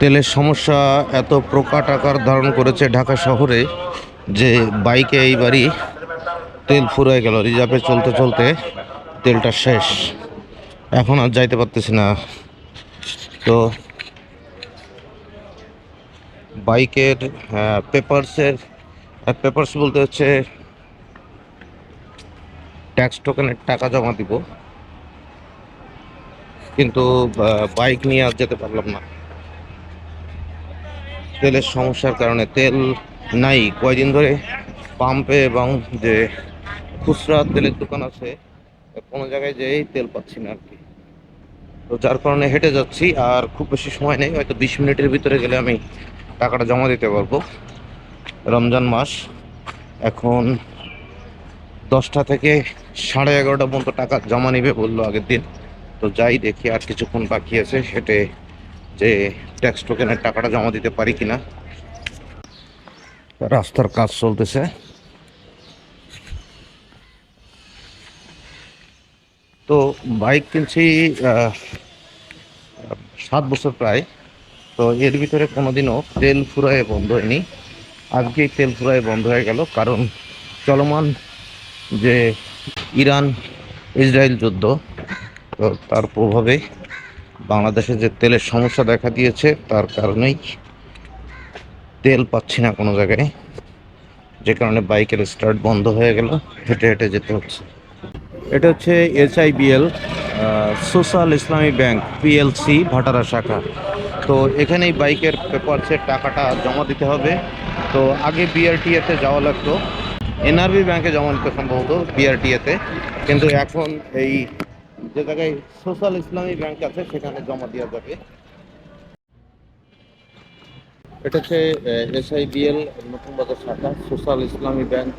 তেলের সমস্যা এত প্রকাট আকার ধারণ করেছে ঢাকা শহরে যে বাইকে এইবারই তেল ফুরায় গেল। রিজার্ভে চলতে চলতে তেলটা শেষ, এখন আর যাইতে পারতেছি না। তো বাইকের পেপারস বলতে হচ্ছে ট্যাক্স টোকেনের টাকা জমা দিব, কিন্তু বাইক নিয়ে আর যেতে পারলাম না। তেলের সমস্যার কারণে তেল নাই কয়দিন ধরে পাম্পে, এবং যে খুচরা তেলের দোকান আছে কোনো জায়গায় যেই তেল পাচ্ছি না আর কি। তো যার কারণে হেঁটে যাচ্ছি, আর খুব বেশি সময় নেই, হয়তো 20 মিনিটের ভিতরে গেলে আমি টাকাটা জমা দিতে পারবো। রমজান মাস, এখন 10টা থেকে 11:30 পর্যন্ত টাকা জমা নিবে বললো আগের দিন। তো যাই দেখি, আর কিছুক্ষণ বাকি আছে, হেঁটে যে ট্যাক্স টোকেনের টাকাটা জমা দিতে পারি কিনা। রাস্তার কাজ চলতেছে। তো বাইক কিনছি 7 বছর প্রায়। তো এর ভিতরে কোনোদিনও তেল ফুরায় বন্ধ হয়নি। আজকেই তেল ফুরায় বন্ধ হয়ে গেল, কারণ চলমান যে ইরান ইসরায়েল যুদ্ধ, তো তার প্রভাবে বাংলাদেশে যে তেলের সমস্যা দেখা দিয়েছে, তার কারণেই তেল পাচ্ছি না কোনো জায়গায়, যে কারণে বাইকের স্টার্ট বন্ধ হয়ে গেল, হেঁটে হেঁটে যেতে হচ্ছে। এটা হচ্ছে SIBL, সোশ্যাল ইসলামী ব্যাংক PLC ভাটারা শাখা। তো এখানেই বাইকের পেপারসের টাকাটা জমা দিতে হবে। তো আগে BRTA-তে যাওয়া লাগতো, NRB ব্যাংকে জমা দিতে সম্ভবত, BRTA-তে, কিন্তু এখন এই যে জায়গায় সোশ্যাল ইসলামী ব্যাংক আছে সেখানে জমা দেওয়া যাবে। এটা হচ্ছে SIBL নতুন বাজার শাখা, সোশ্যাল ইসলামী ব্যাংক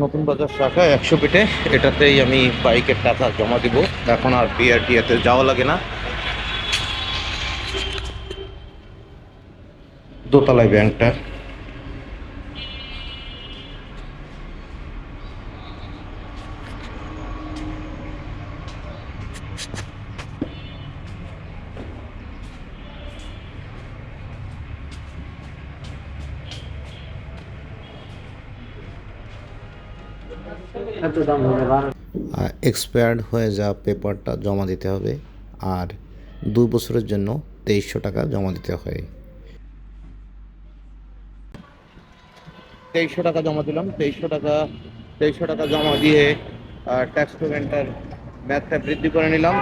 নতুন বাজার শাখা 100 ফিটে। এটাতেই আমি বাইকের টাকা জমা দিব, এখন আর BRTA-তে যাওয়া লাগে না। দোতলায় ব্যাংকটা। এক্সপায়ার্ড হয়ে যাওয়া পেপারটা জমা দিতে হবে, আর 2 বছরের জন্য 2300 টাকা জমা দিতে হয়। 2300 টাকা জমা দিলাম। 2300 টাকা জমা দিয়ে ট্যাক্স পেমেন্টের ম্যাথটা বৃদ্ধি করে নিলাম।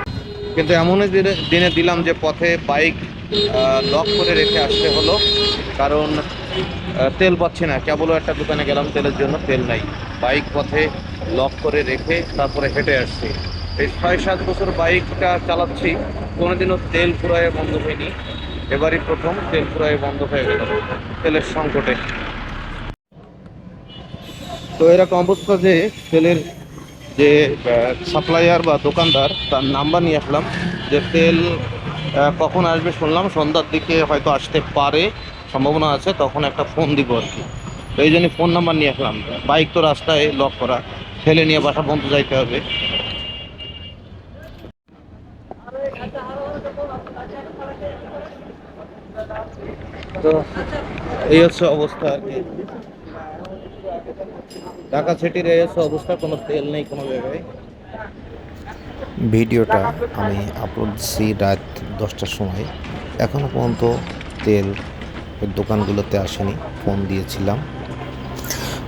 কিন্তু এমনই দিনে দিলাম যে পথে বাইক লক করে রেখে আসতে হলো, কারণ তেল পাচ্ছি না। কেবলও একটা দোকানে গেলাম তেলের জন্য, তেল নাই। বাইক পথে লক করে রেখে তারপরে হেঁটে আসছি। এই 6-7 বছর বাইকটা চালাচ্ছি, কোনোদিনও তেল ফুরায় বন্ধ হয়নি। এবারই প্রথম তেল ফুরায় বন্ধ হয়ে গেল তেলের সংকটে। তো এরকম অবস্থা যে তেলের যে সাপ্লায়ার বা দোকানদার, তার নাম্বার নিয়ে আসলাম, যে তেল কখন আসবে শুনলাম সন্ধ্যার দিকে হয়তো আসতে পারে, সম্ভাবনা আছে, তখন একটা ফোন দিব আর কি। তো এই জন্য ফোন নাম্বার নিয়ে আসলাম। বাইক তো রাস্তায় লক করা, ফেলে নিয়ে বাসা পর্যন্ত যাইতে হবে। তো এই হচ্ছে অবস্থা আর কি, ঢাকা সিটির এই হচ্ছে অবস্থা, কোনো তেল নেই কোনো জায়গায়। ভিডিওটা আমি আপলোড দিচ্ছি রাত 10টার সময়, এখনও পর্যন্ত তেল দোকানগুলোতে আসেনি। ফোন দিয়েছিলাম,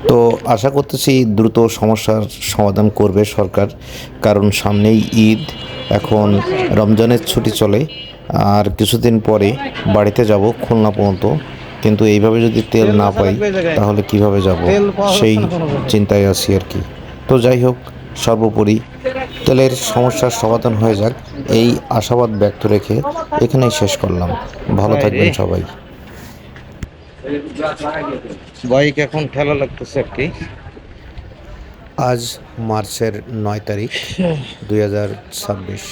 তো আশা করতেছি দ্রুত সমস্যার সমাধান করবে সরকার, কারণ সামনেই ঈদ, এখন রমজানের ছুটি চলে, আর কিছুদিন পরে বাড়িতে যাব খুলনা পর্যন্ত। কিন্তু এইভাবে যদি তেল না পাই তাহলে কিভাবে যাব, সেই চিন্তায় আছি আর কি। তো যাই হোক, সর্বোপরি তেলের সমস্যার সমাধান হয়ে যাক, এই আশাবাদ ব্যক্ত রেখে এখানেই শেষ করলাম। ভালো থাকবেন সবাই। বাইক এখন ঠেলা লাগতেছে আর কি। আজ মার্চের 9 তারিখ 2026।